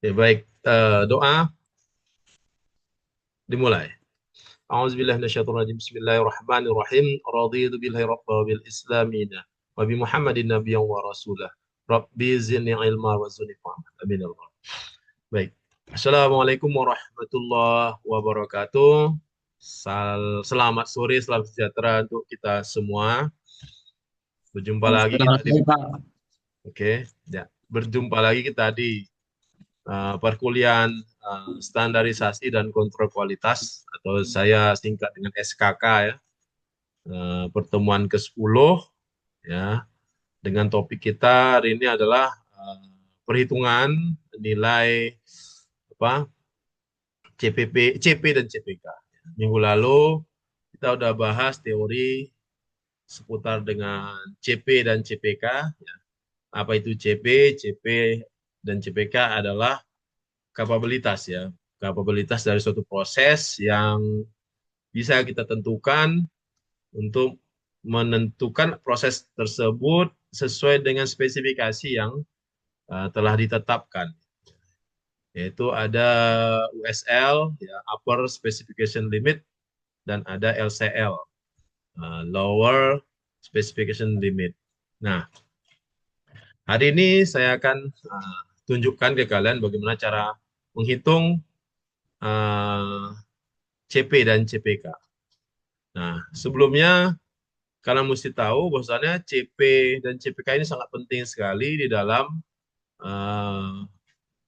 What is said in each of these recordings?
Ya, baik. Doa dimulai. A'udzubillahi minasyaitonirrajim. Bismillahirrahmanirrahim. Raditu billahi rabba wa bil islamina wa bi Muhammadin nabiyyan wa rasulah. Rabbi zidni ilma wa zidni fahma. Amin ya rabbal. Baik. Assalamualaikum warahmatullahi wabarakatuh. Selamat sore, selamat sejahtera untuk kita semua. Berjumpa lagi kita Selamat di sore, Pak. Oke, ya. Berjumpa lagi kita di perkuliahan standarisasi dan kontrol kualitas atau saya singkat dengan SKK ya. Pertemuan ke-10 ya, dengan topik kita hari ini adalah perhitungan nilai apa CP dan CPK. Minggu lalu kita udah bahas teori seputar dengan CP dan CPK ya. Apa itu CP? CP dan CPK adalah kapabilitas ya. Kapabilitas dari suatu proses yang bisa kita tentukan untuk menentukan proses tersebut sesuai dengan spesifikasi yang telah ditetapkan. Yaitu ada USL, ya, Upper Specification Limit, dan ada LCL, Lower Specification Limit. Nah, hari ini saya akan tunjukkan ke kalian bagaimana cara menghitung uh, CP dan CPK. Nah, sebelumnya kalian mesti tahu bahwasannya CP dan CPK ini sangat penting sekali di dalam eh,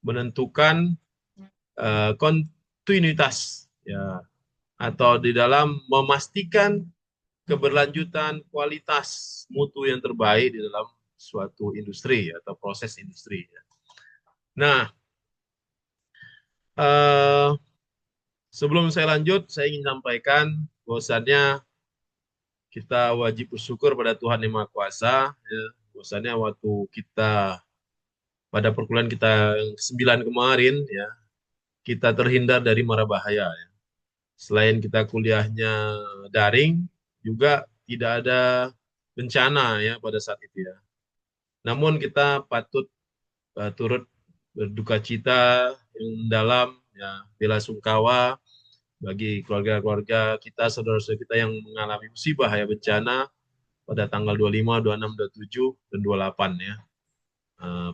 menentukan kontinuitas ya atau di dalam memastikan keberlanjutan kualitas mutu yang terbaik di dalam suatu industri atau proses industri. Nah, eh, sebelum saya lanjut, saya ingin sampaikan bahwasannya kita wajib bersyukur pada Tuhan Yang Maha Kuasa, ya, bahwasannya waktu kita pada perkuliahan kita yang ke-9 kemarin, ya, kita terhindar dari mara bahaya. Ya. Selain kita kuliahnya daring, juga tidak ada bencana ya pada saat itu ya. Namun kita patut turut berduka cita yang dalam, ya, bela sungkawa bagi keluarga-keluarga kita, saudara-saudara kita yang mengalami musibah ya bencana pada tanggal 25, 26, 27, dan 28 ya.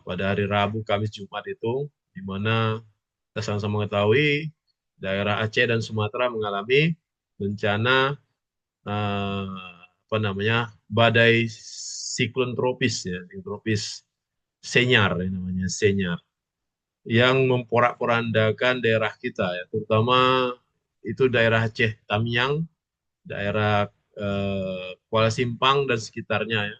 Pada hari Rabu, Kamis, Jumat itu, di mana kita sama-sama mengetahui daerah Aceh dan Sumatera mengalami bencana apa namanya badai siklon tropis ya, tropis Senyar ya, namanya Senyar yang memporak-porandakan daerah kita ya, terutama itu daerah Aceh Tamiang, daerah Kuala Simpang dan sekitarnya ya,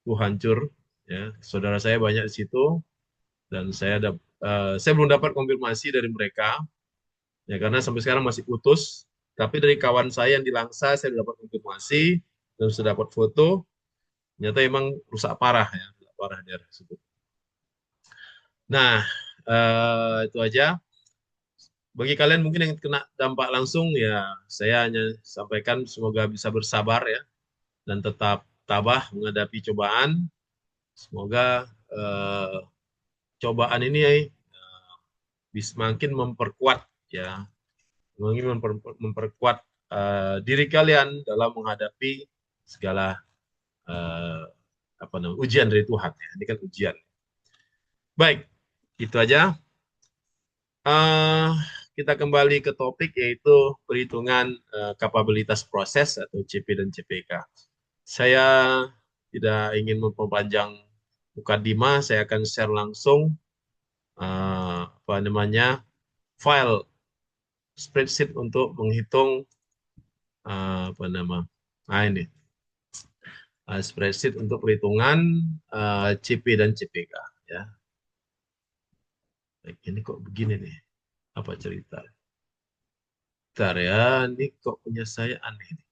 itu hancur ya. Saudara saya banyak di situ dan saya belum dapat konfirmasi dari mereka ya karena sampai sekarang masih putus. Tapi dari kawan saya yang di Langsa saya dapat konfirmasi dan sudah dapat foto. Ternyata emang rusak parah ya, rusak parah daerah tersebut. Nah, itu aja. Bagi kalian mungkin yang kena dampak langsung ya, saya hanya sampaikan semoga bisa bersabar ya dan tetap tabah menghadapi cobaan. Semoga cobaan ini bisa makin memperkuat ya, makin memperkuat diri kalian dalam menghadapi segala eh, apa namanya ujian dari Tuhan ya. Ini kan ujian. Baik, itu aja. Eh, kita kembali ke topik yaitu perhitungan kapabilitas proses atau CP dan CPK. Saya tidak ingin memperpanjang mukadimah, saya akan share langsung apa namanya file spreadsheet untuk menghitung apa nama ini spreadsheet untuk perhitungan CP dan CPK ya. Baik, ini kok begini nih, apa cerita? Bentar ya, ini kok punya saya aneh nih.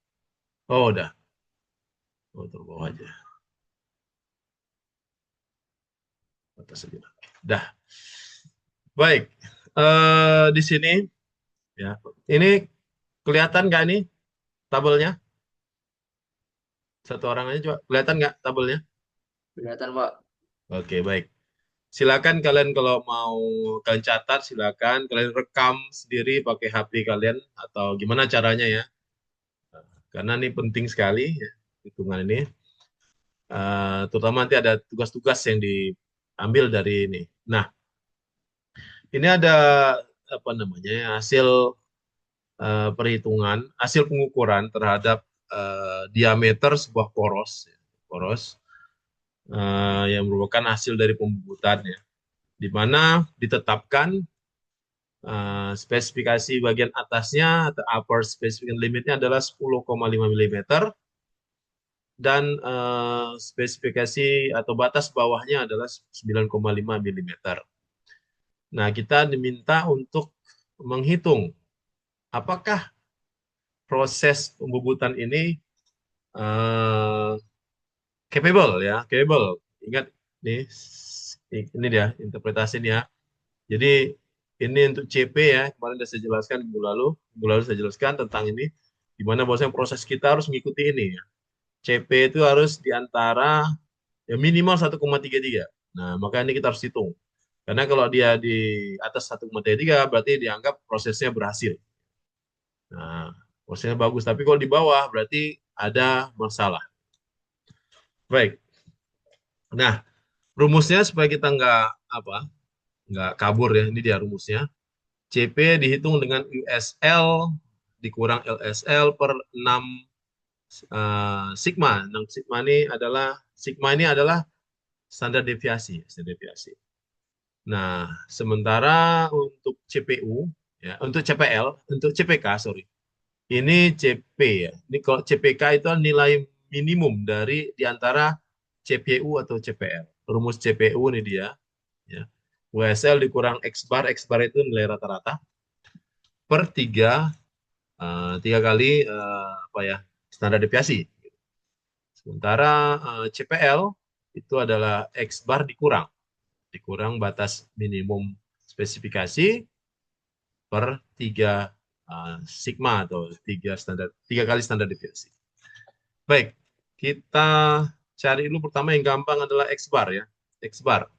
Oh, udah. Oh, terbawah aja. Atas aja. Dah. Baik. Di sini ya. Ini kelihatan nggak nih tabelnya? Satu orang aja coba. Kelihatan nggak tabelnya? Kelihatan, Pak. Oke, baik. Silakan kalian kalau mau kalian catat, silakan kalian rekam sendiri pakai HP kalian atau gimana caranya ya. Karena ini penting sekali ya, hitungan ini. Terutama nanti ada tugas-tugas yang diambil dari ini. Nah, ini ada apa namanya ya, hasil perhitungan, hasil pengukuran terhadap diameter sebuah poros, ya. Poros yang merupakan hasil dari pembubutan ya, di mana ditetapkan spesifikasi bagian atasnya atau upper specification limitnya adalah 10,5 mm dan spesifikasi atau batas bawahnya adalah 9,5 mm. Nah, kita diminta untuk menghitung apakah proses pembubutan ini eh, capable ya, capable. Ingat nih, ini dia interpretasi nih ya. Jadi ini untuk CP ya, kemarin sudah saya jelaskan minggu lalu saya jelaskan tentang ini, di mana bahwasanya proses kita harus mengikuti ini ya. CP itu harus di antara ya minimal 1,33. Nah, maka ini kita harus hitung. Karena kalau dia di atas 1,33 berarti dianggap prosesnya berhasil. Nah, prosesnya bagus. Tapi kalau di bawah berarti ada masalah. Baik. Nah, rumusnya supaya kita nggak kabur ya. Ini dia rumusnya. CP dihitung dengan USL dikurang LSL per 6 sigma. 6 sigma ini adalah standar deviasi, standar deviasi. Nah, sementara untuk CPU ya, untuk CPL, untuk CPK sorry. Ini CP ya. Ini kalau CPK itu nilai minimum dari di antara CPU atau CPL. Rumus CPU ini dia ya. WSL dikurang X bar itu nilai rata-rata per 3 kali apa ya standar deviasi. Sementara CPL itu adalah X bar dikurang batas minimum spesifikasi per 3 sigma atau 3 kali standar deviasi. Baik, kita cari dulu pertama yang gampang adalah X bar ya. X bar.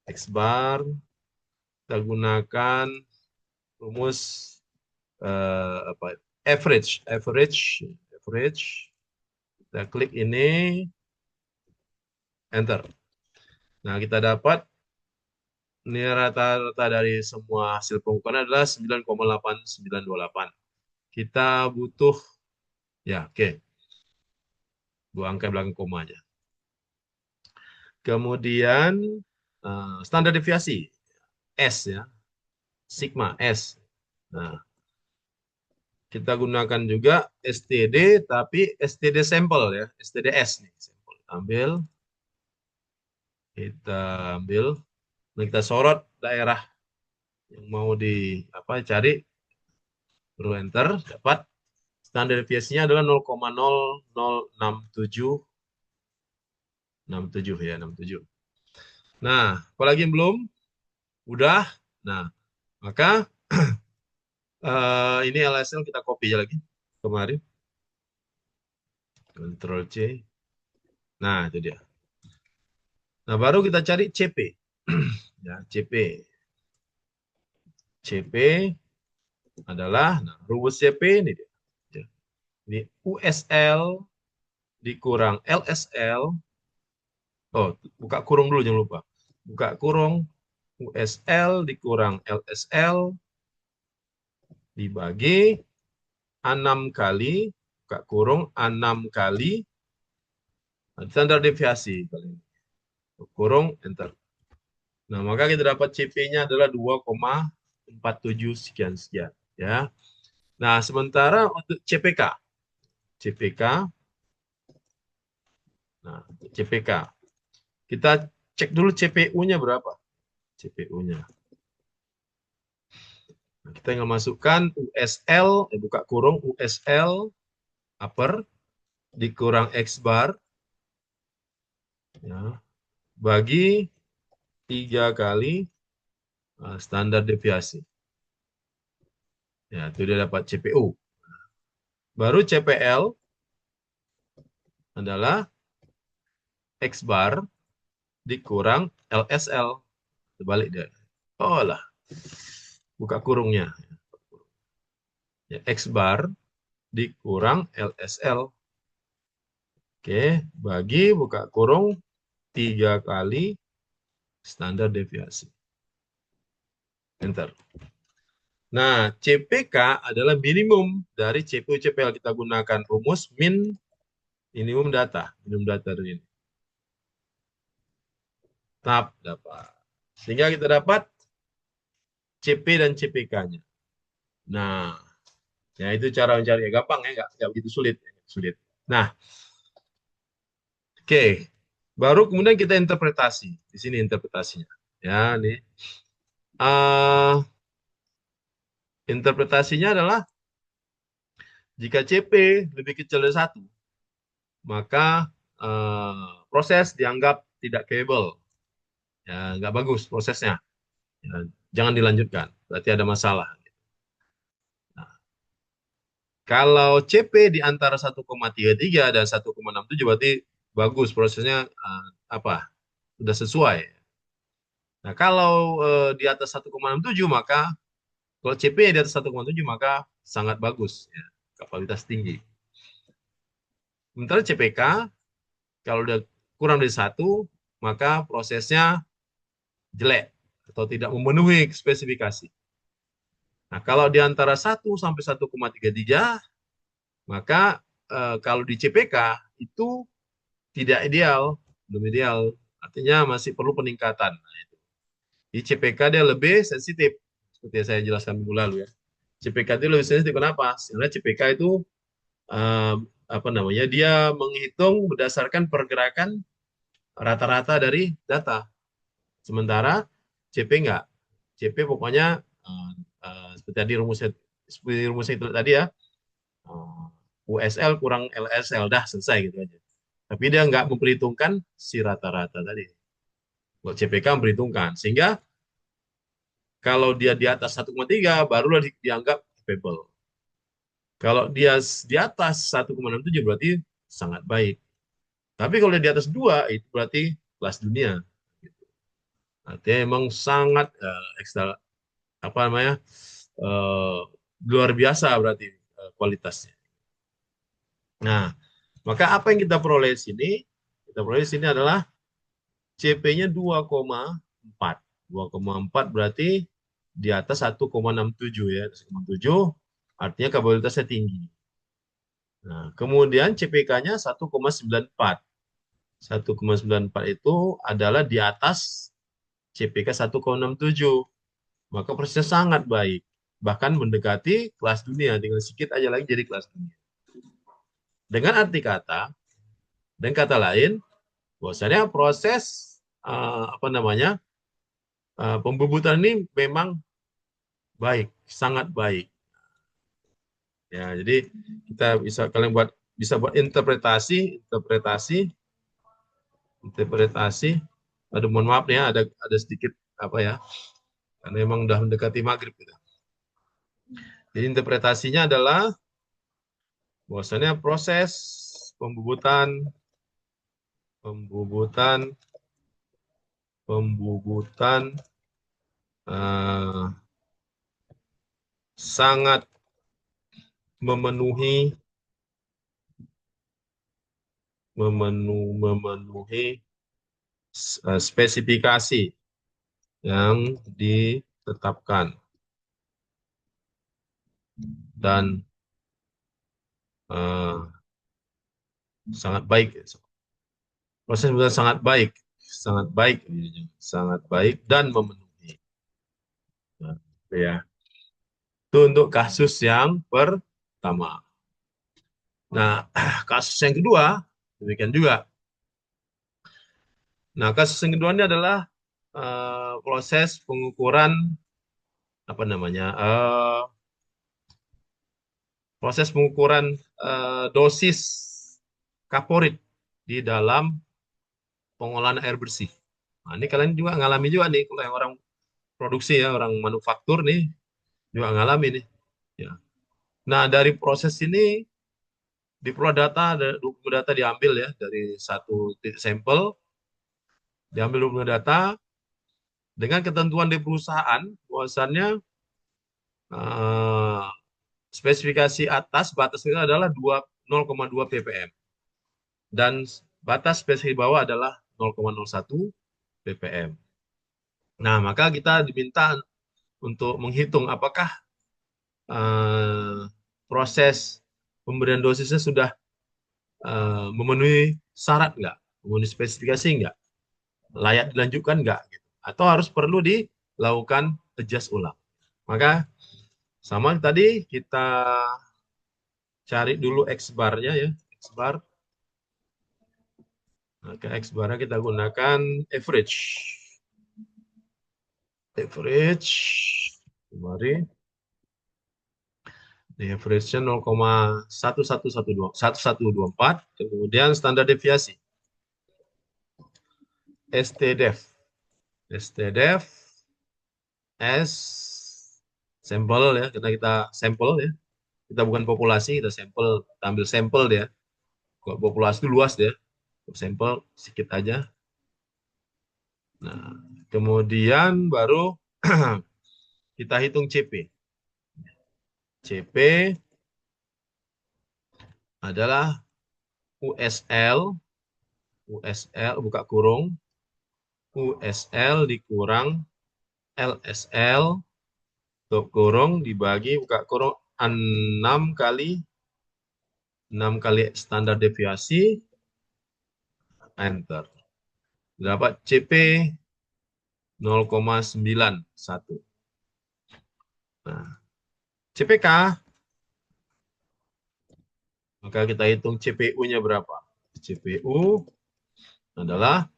X bar kita gunakan rumus apa average kita klik ini enter. Nah, kita dapat nilai rata-rata dari semua hasil pengukuran adalah 9,8928. Kita butuh ya oke. 2 angka belakang koma aja. Kemudian standar deviasi S ya. Sigma S. Nah, kita gunakan juga STD tapi STD sampel ya, STDS nih. Sampel. Kita ambil, kita sorot daerah yang mau cari, baru enter, dapat standar deviasinya adalah 0,00067 ya, 67. Nah, apalagi yang belum? Udah. Nah, maka ini LSL kita copy aja lagi kemarin. Ctrl C. Nah, itu dia. Nah, baru kita cari CP. Ya, CP. CP adalah, nah, rumus CP ini dia. Ya. Ini USL dikurang LSL. Oh, buka kurung dulu, jangan lupa. Buka kurung USL dikurang LSL dibagi 6 kali, buka kurung 6 kali standar deviasi. Kurung, enter. Nah, maka kita dapat CP-nya adalah 2,47 sekian-sekian. Ya. Nah, sementara untuk CPK. Nah, CPK. Kita cek dulu CPU-nya berapa. CPU-nya. Nah, kita tinggal masukkan USL, buka kurung USL upper dikurang X bar ya, bagi 3 kali standar deviasi. Ya, itu dia dapat CPU. Baru CPL adalah X bar dikurang LSL. Terbalik dia. Oh lah, buka kurungnya. Ya, X bar dikurang LSL. Oke, bagi buka kurung 3 kali standar deviasi. Enter. Nah, CPK adalah minimum dari CPU-CPL. Kita gunakan rumus minimum data. Minimum data dari ini. Tap dapat. Sehingga kita dapat CP dan CPK-nya. Nah, ya itu cara mencari. Gampang ya, nggak begitu sulit. Sulit. Nah, oke. Baru kemudian kita interpretasi. Di sini interpretasinya. Ya, nih. Interpretasinya adalah jika CP lebih kecil dari 1, maka proses dianggap tidak capable. Ya, nggak bagus prosesnya. Ya, jangan dilanjutkan. Berarti ada masalah. Nah, kalau CP di antara 1,33 dan 1,67 berarti bagus prosesnya, apa? Sudah sesuai. Nah, kalau di atas 1,67 maka kalau CP di atas 1,7 maka sangat bagus ya, kapabilitas tinggi. Sementara CPK kalau udah kurang dari 1 maka prosesnya jelek atau tidak memenuhi spesifikasi. Nah, kalau di antara 1 sampai 1,33 maka kalau di CPK itu tidak ideal, belum ideal. Artinya masih perlu peningkatan. Nah, itu. Di CPK dia lebih sensitif, seperti yang saya jelaskan minggu lalu ya. CPK itu lebih sensitif kenapa? Sebenarnya CPK itu eh, apa namanya? Dia menghitung berdasarkan pergerakan rata-rata dari data. Sementara CP enggak. CP pokoknya seperti tadi rumusnya itu tadi ya. USL kurang LSL dah selesai gitu aja. Tapi dia nggak memperhitungkan si rata-rata tadi. Buat CPK memperhitungkan. Sehingga kalau dia di atas 1,3 barulah dianggap capable. Kalau dia di atas 1,67 berarti sangat baik. Tapi kalau dia di atas 2 itu berarti kelas dunia. Artinya emang sangat ekstra apa namanya uh, luar biasa berarti kualitasnya. Nah, maka apa yang kita peroleh di sini? Kita peroleh di sini adalah CP-nya 2,4. 2,4 berarti di atas 1,67 ya. 1,7 artinya kapabilitasnya tinggi. Nah, kemudian CPK-nya 1,94. 1,94 itu adalah di atas CPK 1,67. Maka prosesnya sangat baik. Bahkan mendekati kelas dunia. Tinggal sedikit aja lagi jadi kelas dunia. Dengan arti kata, dan kata lain, bahwasanya proses apa namanya pembubutan ini memang baik, sangat baik. Ya, jadi kita bisa kalian bisa buat interpretasi. Aduh, mohon maaf ya, ada sedikit apa ya, karena memang udah mendekati maghrib gitu. Jadi interpretasinya adalah bahwasanya proses pembubutan pembubutan pembubutan eh, sangat memenuhi memenuhi spesifikasi yang ditetapkan dan sangat baik. Proses pembuatan sangat baik dan memenuhi. Nah, ya, itu untuk kasus yang pertama. Nah, kasus yang kedua demikian juga. Nah, kasus yang kedua ini adalah proses pengukuran apa namanya? Proses pengukuran dosis kaporit di dalam pengolahan air bersih. Nah, ini kalian juga ngalami juga nih kalau yang orang produksi ya, orang manufaktur nih juga ngalami nih. Ya. Nah, dari proses ini diperoleh data diambil ya dari satu titik sampel, diambil 20 data, dengan ketentuan di perusahaan, bahwasannya spesifikasi atas batas itu adalah 0,2 ppm dan batas spesifikasi bawah adalah 0,01 ppm. Nah, maka kita diminta untuk menghitung apakah proses pemberian dosisnya sudah memenuhi syarat nggak, memenuhi spesifikasi nggak, layak dilanjutkan nggak, gitu. Atau harus perlu dilakukan adjust ulang. Maka sama tadi kita cari dulu X bar-nya ya, X bar. Maka X bar-nya kita gunakan average. Average, mari. Di average-nya 0,1124, kemudian standar deviasi. STDEF. STDEF S sampel ya, karena kita sampel ya. Kita bukan populasi, kita sampel, kita ambil sampel dia. Kalau populasi itu luas dia. Sampel sedikit aja. Nah, kemudian baru kita hitung CP. CP adalah USL, USL buka kurung, USL dikurang LSL, tutup kurung dibagi buka kurung 6 kali standar deviasi, enter. Dapat CP 0,91. Nah, CPK, maka kita hitung CPU-nya berapa. CPU adalah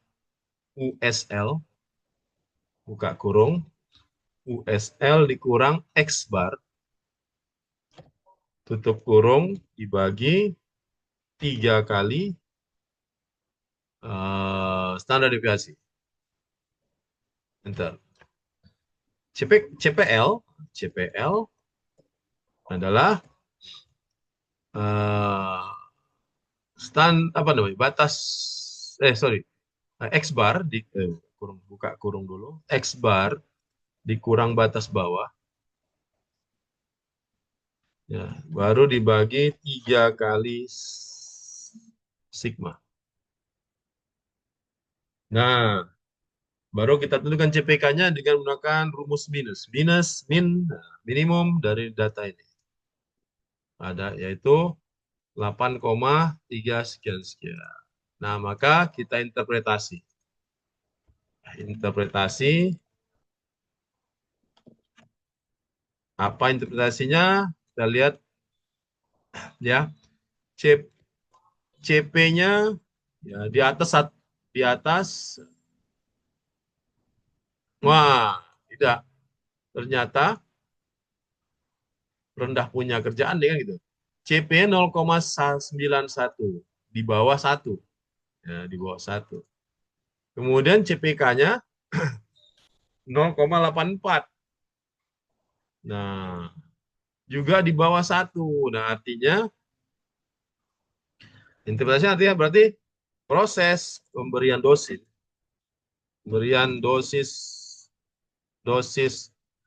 USL, buka kurung, USL dikurang X bar, tutup kurung, dibagi 3 kali standar deviasi. Enter. CPL adalah batas X bar di buka kurung dulu, X bar dikurang batas bawah, ya, baru dibagi 3 kali sigma. Nah, baru kita tentukan CPK-nya dengan menggunakan rumus minus. Minimum dari data ini. Ada, yaitu 8,3 sekian-sekian. Nah, maka kita interpretasi. Apa interpretasinya? Kita lihat ya. CP-nya ya, di atas. Wah, tidak. Ternyata rendah punya kerjaan dengan gitu. CP 0,91 di bawah 1. Ya, di bawah 1. Kemudian CPK-nya 0,84. Nah, juga di bawah 1. Nah, artinya interpretasinya artinya berarti proses pemberian dosis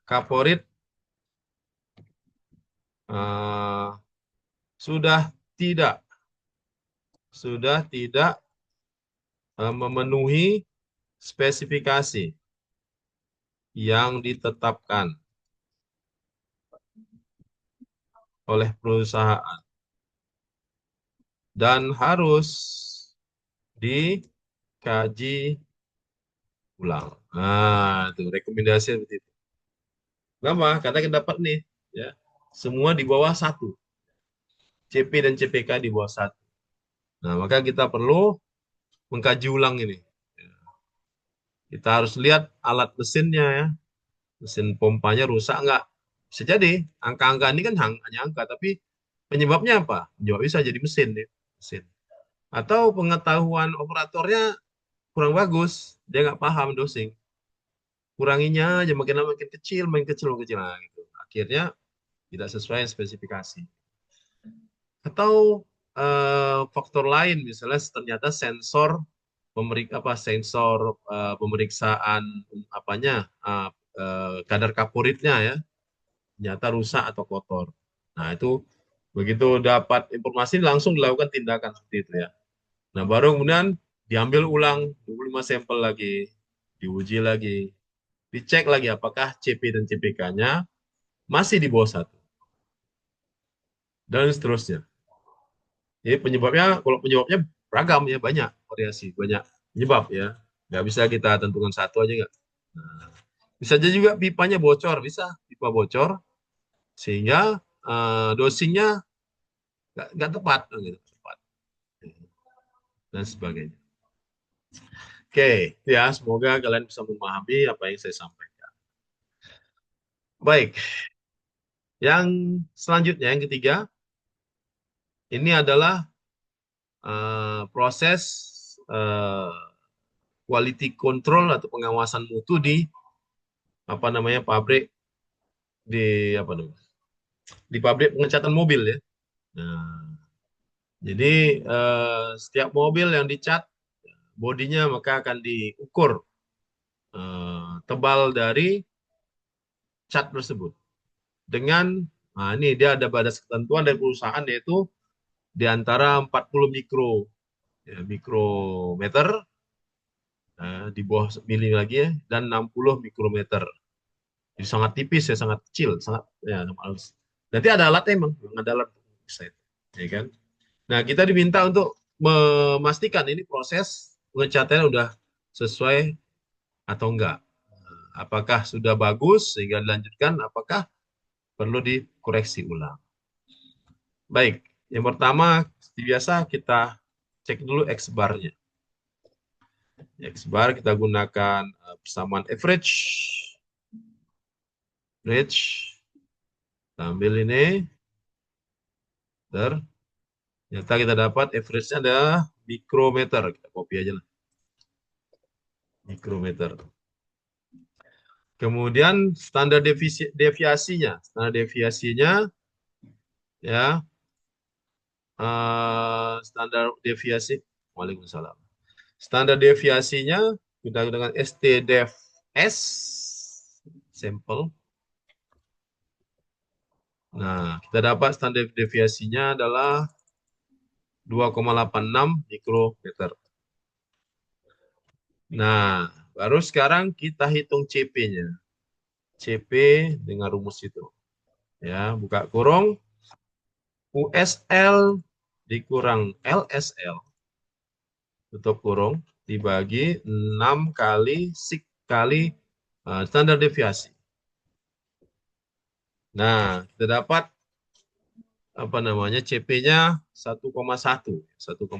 kaporit sudah tidak memenuhi spesifikasi yang ditetapkan oleh perusahaan dan harus dikaji ulang. Nah, itu rekomendasi seperti itu. Kenapa? Karena kita dapat nih, ya, semua di bawah 1. CP dan CPK di bawah 1. Nah, maka kita perlu mengkaji ulang ini. Kita harus lihat alat mesinnya ya. Mesin pompanya rusak nggak? Bisa jadi angka-angka ini kan hanya angka, tapi penyebabnya apa? Penyebab bisa jadi mesin ya. Mesin. Atau pengetahuan operatornya kurang bagus, dia nggak paham dosing. Kuranginya aja makin lama makin kecil, makin kecil. Nah, gitu. Akhirnya tidak sesuai spesifikasi. Atau faktor lain, misalnya ternyata sensor sensor pemeriksaan apanya kadar kaporitnya ya ternyata rusak atau kotor. Nah, itu begitu dapat informasi langsung dilakukan tindakan seperti itu ya. Nah, baru kemudian diambil ulang 25 sampel lagi, diuji lagi, dicek lagi apakah CP dan CPK-nya masih di bawah satu dan seterusnya. Jadi penyebabnya, kalau penyebabnya beragam ya, banyak variasi, banyak penyebab ya. Nggak bisa kita tentukan satu aja nggak. Nah, bisa aja juga pipanya bocor, bisa pipa bocor sehingga dosingnya nggak tepat, gitu, tepat dan sebagainya. Oke, ya semoga kalian bisa memahami apa yang saya sampaikan. Baik, yang selanjutnya yang ketiga ini adalah proses eh, quality control atau pengawasan mutu di apa namanya pabrik di apa namanya di pabrik pengecatan mobil ya. Nah, jadi setiap mobil yang dicat bodinya maka akan diukur tebal dari cat tersebut dengan nah ini dia ada batas ketentuan dari perusahaan yaitu di antara 40 mikrometer di bawah mili lagi ya dan 60 mikrometer. Jadi sangat tipis ya, sangat kecil, sangat ya halus. Nanti ada alatnya emang, ada alat saya, ya kan. Nah kita diminta untuk memastikan ini proses pengecatannya udah sesuai atau enggak. Apakah sudah bagus sehingga dilanjutkan, apakah perlu dikoreksi ulang. Baik, yang pertama seperti biasa kita cek dulu X bar-nya. X bar kita gunakan persamaan average, kita ambil ini, ternyata kita dapat average-nya adalah mikrometer. Kita copy aja lah. Mikrometer. Kemudian standar deviasinya. Standar deviasinya ya standar deviasi. Waalaikumsalam. Standar deviasinya kita gunakan STDEV-S sampel. Nah, kita dapat standar deviasinya adalah 2,86 mikrometer. Nah, baru sekarang kita hitung CP-nya. CP dengan rumus itu. Ya, buka kurung USL dikurang LSL tutup kurung dibagi 6 kali sik kali standar deviasi. Nah, kita dapat apa namanya CP-nya 1,1 1,16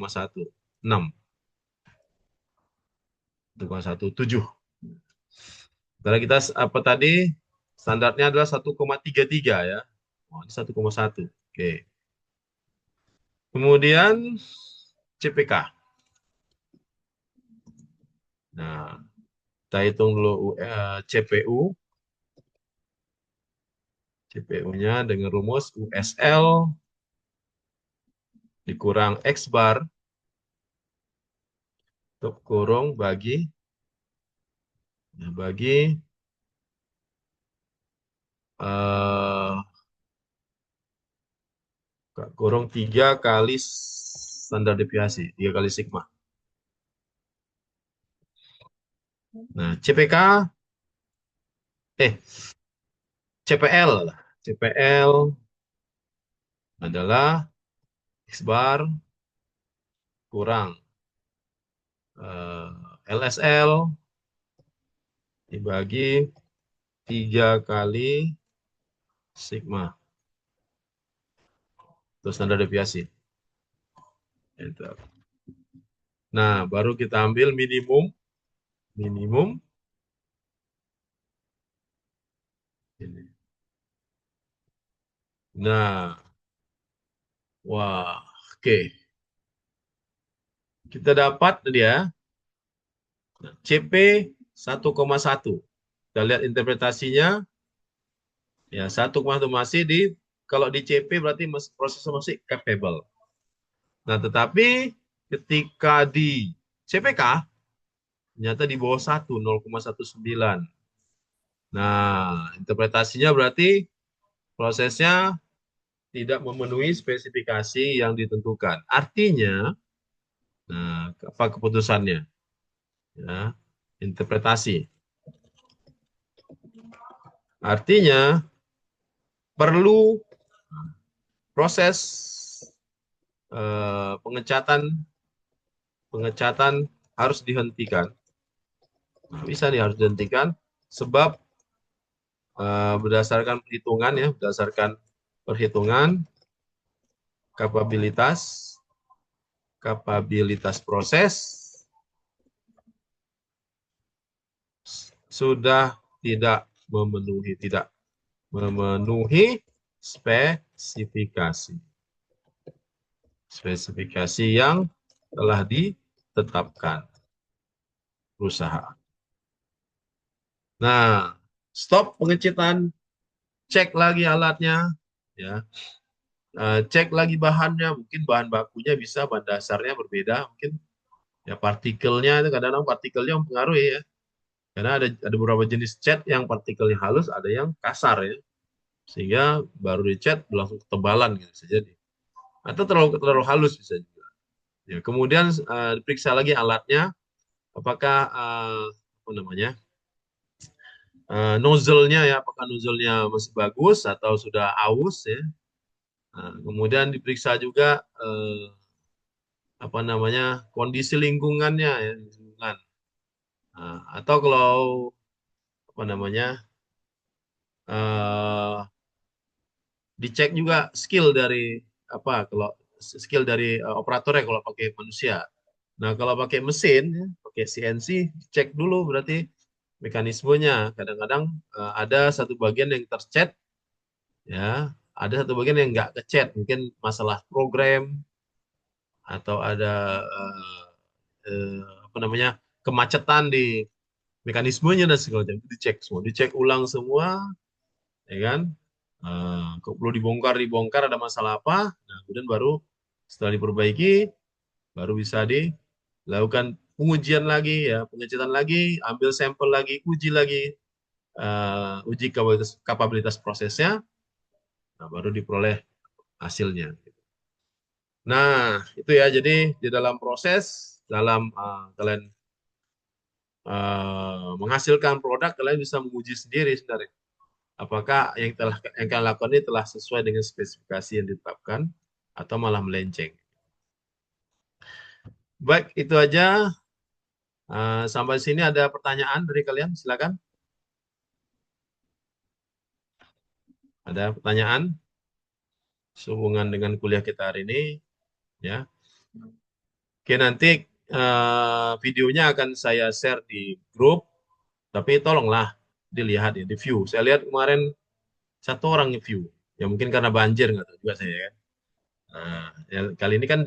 1,17. Karena kita apa tadi standarnya adalah 1,33 ya. Oh, ini 1,1. Oke. Kemudian CPK. Nah, kita hitung dulu CPU. CPU-nya dengan rumus USL dikurang X bar tutup kurung bagi eh, kurung 3 kali standar deviasi, 3 kali sigma. Nah, CPL lah. CPL adalah X bar kurang LSL dibagi 3 kali sigma. Itu standar deviasi. Nah, baru kita ambil minimum. Ini. Nah, wah, oke. Kita dapat dia CP 1,1. Kita lihat interpretasinya. Ya, 1,1 masih kalau di CP berarti prosesnya masih capable. Nah, tetapi ketika di CPK ternyata di bawah 1, 0,19. Nah, interpretasinya berarti prosesnya tidak memenuhi spesifikasi yang ditentukan. Artinya, nah, apa keputusannya? Ya, interpretasi. Artinya perlu proses pengecatan harus dihentikan. Nah, bisa nih harus dihentikan sebab berdasarkan perhitungan kapabilitas proses sudah tidak memenuhi spesifikasi yang telah ditetapkan perusahaan. Nah, stop pengecitan, cek lagi alatnya, ya, cek lagi bahannya, mungkin bahan bakunya bisa bahan dasarnya berbeda, mungkin ya partikelnya itu kadang-kadang partikelnya mempengaruhi ya, karena ada beberapa jenis cat yang partikelnya halus, ada yang kasar ya, sehingga baru dicat langsung ketebalan gitu bisa jadi, atau terlalu halus bisa juga. Ya, kemudian diperiksa lagi alatnya, apakah apa namanya nozzle-nya ya, apakah nozzle-nya masih bagus atau sudah aus ya. Nah, kemudian diperiksa juga apa namanya kondisi lingkungannya ya, lingkungan. Nah, atau kalau apa namanya eh, dicek juga skill dari apa kalau skill dari operatornya kalau pakai manusia. Nah, kalau pakai mesin, ya, pakai CNC, cek dulu berarti mekanismenya. Kadang-kadang ada satu bagian yang tercet, ya, ada satu bagian yang nggak kecet, mungkin masalah program atau ada apa namanya kemacetan di mekanismenya dan segala macam. Dicek semua, dicek ulang semua, ya kan? Kalau perlu dibongkar, ada masalah apa? Nah, kemudian baru setelah diperbaiki, baru bisa dilakukan pengujian lagi, ya, pengecetan lagi, ambil sampel lagi, uji lagi, uji kapabilitas prosesnya, nah, baru diperoleh hasilnya. Nah, itu ya. Jadi di dalam proses, dalam kalian menghasilkan produk, kalian bisa menguji sendiri sebenarnya. Apakah yang kalian lakukan ini telah sesuai dengan spesifikasi yang ditetapkan atau malah melenceng. Baik, itu aja. Sampai sini ada pertanyaan dari kalian? Silakan. Ada pertanyaan sehubungan dengan kuliah kita hari ini? Ya. Oke, nanti videonya akan saya share di grup, tapi tolonglah dilihat ya, di view. Saya lihat kemarin satu orang view. Ya mungkin karena banjir, nggak tahu juga saya kan. Nah, ya, kali ini kan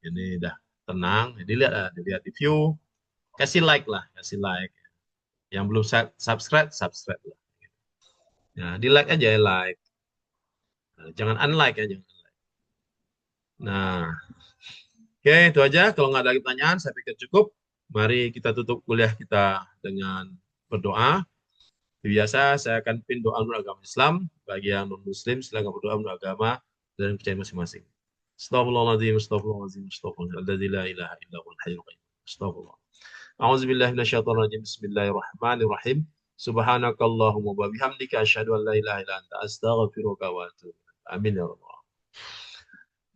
ini dah tenang. Jadi dilihat di view, kasih like lah, kasih like. Yang belum subscribe, subscribe lah. Nah, di like aja ya like. Nah, jangan unlike ya, jangan. Nah, oke, itu aja. Kalau nggak ada lagi pertanyaan, saya pikir cukup. Mari kita tutup kuliah kita dengan berdoa. Biasa, saya akan pin doa menurut agama Islam. Bagi yang non-Muslim, silakan berdoa menurut agama dan percaya masing-masing. Astagfirullahaladzim, astagfirullahaladzim, astagfirullahaladzim, la ilaha illa huwal hayyul qayyum. Astagfirullah. A'udzubillahi minasyaitonir rajim. Bismillahirrahmanirrahim. Subhanakallahumma wa bihamdika asyhadu an la ilaha illa anta astaghfiruka wa atubu ilaik. Amin ya rabbal.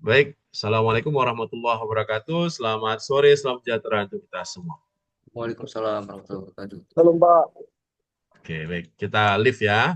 Baik, Assalamualaikum warahmatullahi wabarakatuh. Selamat sore, selamat sejahtera untuk kita semua. Waalaikumsalam warahmatullahi wabarakatuh. Halo Mbak. Oke, baik. Kita live ya.